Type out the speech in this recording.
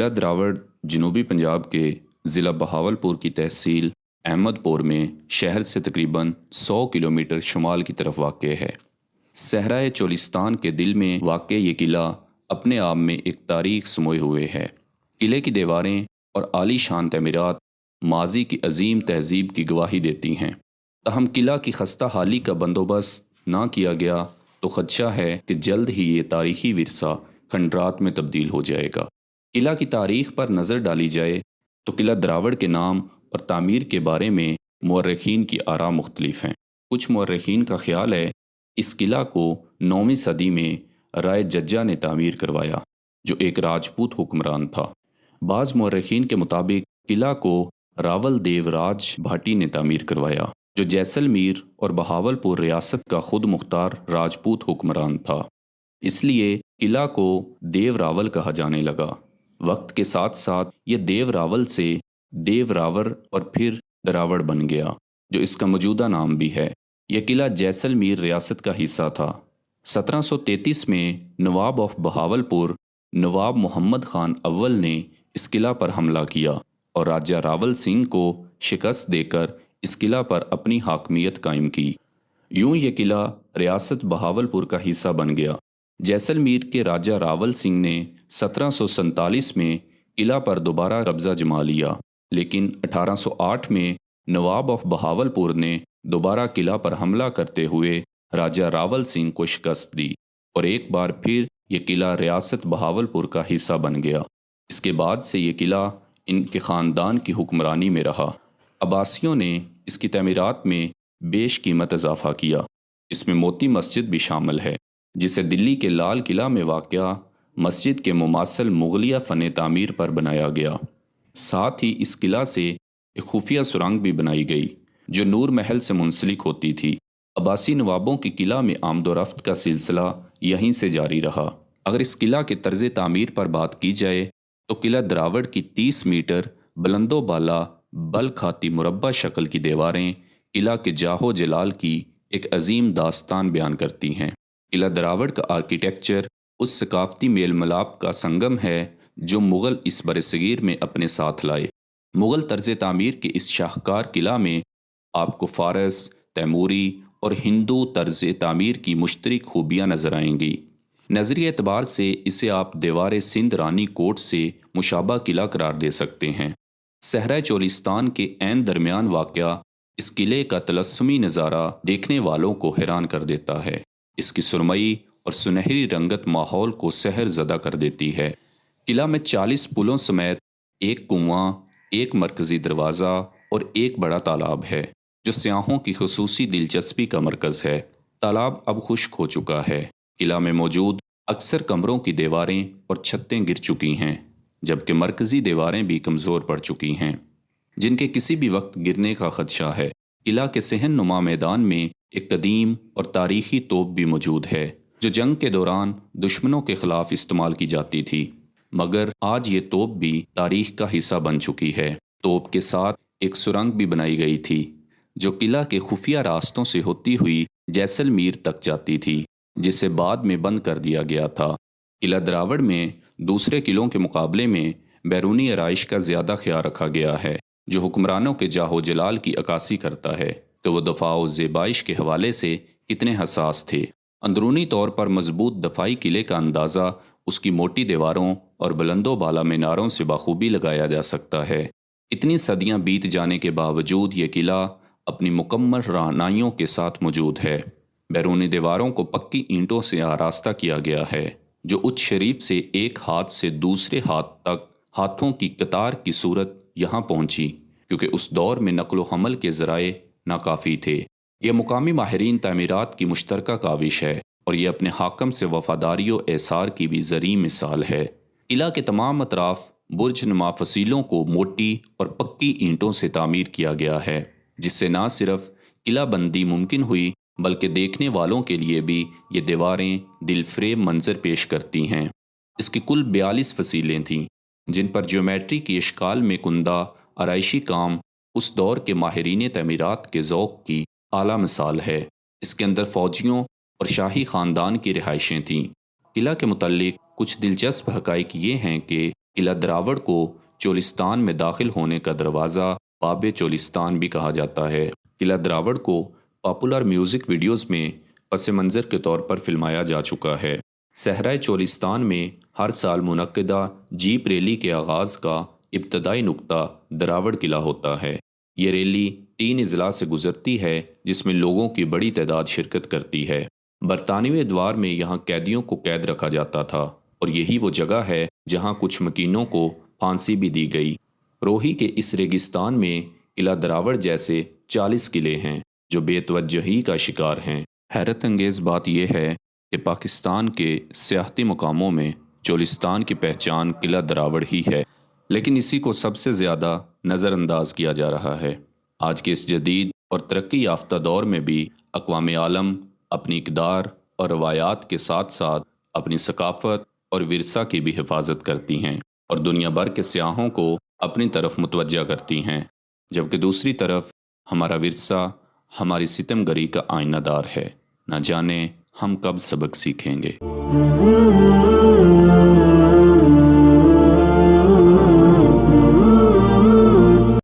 قلعہ دراوڑ جنوبی پنجاب کے ضلع بہاولپور کی تحصیل احمد پور میں شہر سے تقریباً 100 کلومیٹر شمال کی طرف واقع ہے۔ صحرائے چولستان کے دل میں واقع یہ قلعہ اپنے آپ میں ایک تاریخ سموئے ہوئے ہے۔ قلعے کی دیواریں اور عالی شان تعمیرات ماضی کی عظیم تہذیب کی گواہی دیتی ہیں۔ تاہم قلعہ کی خستہ حالی کا بندوبست نہ کیا گیا تو خدشہ ہے کہ جلد ہی یہ تاریخی ورثہ کھنڈرات میں تبدیل ہو جائے گا۔ قلعہ کی تاریخ پر نظر ڈالی جائے تو قلعہ دراوڑ کے نام اور تعمیر کے بارے میں مورخین کی آراء مختلف ہیں۔ کچھ مورخین کا خیال ہے اس قلعہ کو 9ویں صدی میں رائے ججا نے تعمیر کروایا، جو ایک راجپوت حکمران تھا۔ بعض مورخین کے مطابق قلعہ کو راول دیو راج بھاٹی نے تعمیر کروایا، جو جیسلمیر اور بہاولپور ریاست کا خود مختار راجپوت حکمران تھا۔ اس لیے قلعہ کو دیو راول کہا جانے لگا۔ وقت کے ساتھ ساتھ یہ دیو راول سے دیو راور اور پھر دراوڑ بن گیا، جو اس کا موجودہ نام بھی ہے۔ یہ قلعہ جیسلمیر ریاست کا حصہ تھا۔ 1733 میں نواب آف بہاولپور نواب محمد خان اول نے اس قلعہ پر حملہ کیا اور راجہ راول سنگھ کو شکست دے کر اس قلعہ پر اپنی حاکمیت قائم کی۔ یوں یہ قلعہ ریاست بہاولپور کا حصہ بن گیا۔ جیسلمیر کے راجہ راول سنگھ نے 1747 میں قلعہ پر دوبارہ قبضہ جما لیا، لیکن 1808 میں نواب آف بہاولپور نے دوبارہ قلعہ پر حملہ کرتے ہوئے راجہ راول سنگھ کو شکست دی اور ایک بار پھر یہ قلعہ ریاست بہاولپور کا حصہ بن گیا۔ اس کے بعد سے یہ قلعہ ان کے خاندان کی حکمرانی میں رہا۔ عباسیوں نے اس کی تعمیرات میں بیش قیمت اضافہ کیا۔ اس میں موتی مسجد بھی شامل ہے، جسے دلی کے لال قلعہ میں واقع مسجد کے مماثل مغلیہ فن تعمیر پر بنایا گیا۔ ساتھ ہی اس قلعہ سے ایک خفیہ سرنگ بھی بنائی گئی، جو نور محل سے منسلک ہوتی تھی۔ عباسی نوابوں کی قلعہ میں آمد و رفت کا سلسلہ یہیں سے جاری رہا۔ اگر اس قلعہ کے طرز تعمیر پر بات کی جائے تو قلعہ دراوڑ کی 30 میٹر بلند و بالا بل کھاتی مربع شکل کی دیواریں قلعہ کے جاہو جلال کی ایک عظیم داستان بیان کرتی ہیں۔ قلعہ دراوڑ کا آرکیٹیکچر اس ثقافتی میل ملاپ کا سنگم ہے جو مغل اس برصغیر میں اپنے ساتھ لائے۔ مغل طرز تعمیر کے اس شاہکار قلعہ میں آپ کو فارس، تیموری اور ہندو طرز تعمیر کی مشترک خوبیاں نظر آئیں گی۔ نظری اعتبار سے اسے آپ دیوار سندھ رانی کوٹ سے مشابہ قلعہ قرار دے سکتے ہیں۔ صحرائے چولستان کے عین درمیان واقع اس قلعے کا تلسمی نظارہ دیکھنے والوں کو حیران کر دیتا ہے۔ اس کی سرمئی اور سنہری رنگت ماحول کو سحر زدہ کر دیتی ہے۔ قلعہ میں 40 پلوں سمیت ایک کنواں، ایک مرکزی دروازہ اور ایک بڑا تالاب ہے، جو سیاحوں کی خصوصی دلچسپی کا مرکز ہے۔ تالاب اب خشک ہو چکا ہے۔ قلعہ میں موجود اکثر کمروں کی دیواریں اور چھتیں گر چکی ہیں، جبکہ مرکزی دیواریں بھی کمزور پڑ چکی ہیں، جن کے کسی بھی وقت گرنے کا خدشہ ہے۔ قلعہ کے صحن نما میدان میں ایک قدیم اور تاریخی توپ بھی موجود ہے، جو جنگ کے دوران دشمنوں کے خلاف استعمال کی جاتی تھی، مگر آج یہ توپ بھی تاریخ کا حصہ بن چکی ہے۔ توپ کے ساتھ ایک سرنگ بھی بنائی گئی تھی، جو قلعہ کے خفیہ راستوں سے ہوتی ہوئی جیسلمیر تک جاتی تھی، جسے بعد میں بند کر دیا گیا تھا۔ قلعہ دراوڑ میں دوسرے قلعوں کے مقابلے میں بیرونی آرائش کا زیادہ خیال رکھا گیا ہے، جو حکمرانوں کے جاہ و جلال کی عکاسی کرتا ہے کہ وہ دفاع و زیبائش کے حوالے سے کتنے حساس تھے۔ اندرونی طور پر مضبوط دفاعی قلعے کا اندازہ اس کی موٹی دیواروں اور بلند و بالا میناروں سے بخوبی لگایا جا سکتا ہے۔ اتنی صدیاں بیت جانے کے باوجود یہ قلعہ اپنی مکمل رہنائیوں کے ساتھ موجود ہے۔ بیرونی دیواروں کو پکی اینٹوں سے آراستہ کیا گیا ہے، جو اچ شریف سے ایک ہاتھ سے دوسرے ہاتھ تک ہاتھوں کی قطار کی صورت یہاں پہنچی، کیونکہ اس دور میں نقل و حمل کے ذرائع ناکافی تھے۔ یہ مقامی ماہرین تعمیرات کی مشترکہ کاوش ہے اور یہ اپنے حاکم سے وفاداری و ایثار کی بھی زرعی مثال ہے۔ قلعہ کے تمام اطراف برج نما فصیلوں کو موٹی اور پکی اینٹوں سے تعمیر کیا گیا ہے، جس سے نہ صرف قلعہ بندی ممکن ہوئی بلکہ دیکھنے والوں کے لیے بھی یہ دیواریں دل فریب منظر پیش کرتی ہیں۔ اس کی کل 42 فصیلیں تھیں، جن پر جیومیٹری کی اشکال میں کندہ آرائشی کام اس دور کے ماہرین تعمیرات کے ذوق کی اعلیٰ مثال ہے۔ اس کے اندر فوجیوں اور شاہی خاندان کی رہائشیں تھیں۔ قلعہ کے متعلق کچھ دلچسپ حقائق یہ ہیں کہ قلعہ دراوڑ کو چولستان میں داخل ہونے کا دروازہ باب چولستان بھی کہا جاتا ہے۔ قلعہ دراوڑ کو پاپولر میوزک ویڈیوز میں پس منظر کے طور پر فلمایا جا چکا ہے۔ صحرائے چولستان میں ہر سال منعقدہ جیپ ریلی کے آغاز کا ابتدائی نقطہ دراوڑ قلعہ ہوتا ہے۔ یہ ریلی 3 اضلاع سے گزرتی ہے جس میں لوگوں کی بڑی تعداد شرکت کرتی ہے۔ برطانوی ادوار میں یہاں قیدیوں کو قید رکھا جاتا تھا اور یہی وہ جگہ ہے جہاں کچھ مکینوں کو پھانسی بھی دی گئی۔ روہی کے اس ریگستان میں قلعہ دراوڑ جیسے 40 قلعے ہیں جو بے توجہی کا شکار ہیں۔ حیرت انگیز بات یہ ہے کہ پاکستان کے سیاحتی مقاموں میں چولستان کی پہچان قلعہ دراوڑ ہی ہے، لیکن اسی کو سب سے زیادہ نظر انداز کیا جا رہا ہے۔ آج کے اس جدید اور ترقی یافتہ دور میں بھی اقوام عالم اپنی اقدار اور روایات کے ساتھ ساتھ اپنی ثقافت اور ورثہ کی بھی حفاظت کرتی ہیں اور دنیا بھر کے سیاحوں کو اپنی طرف متوجہ کرتی ہیں، جبکہ دوسری طرف ہمارا ورثہ ہماری ستم گری کا آئینہ دار ہے۔ نہ جانے ہم کب سبق سیکھیں گے۔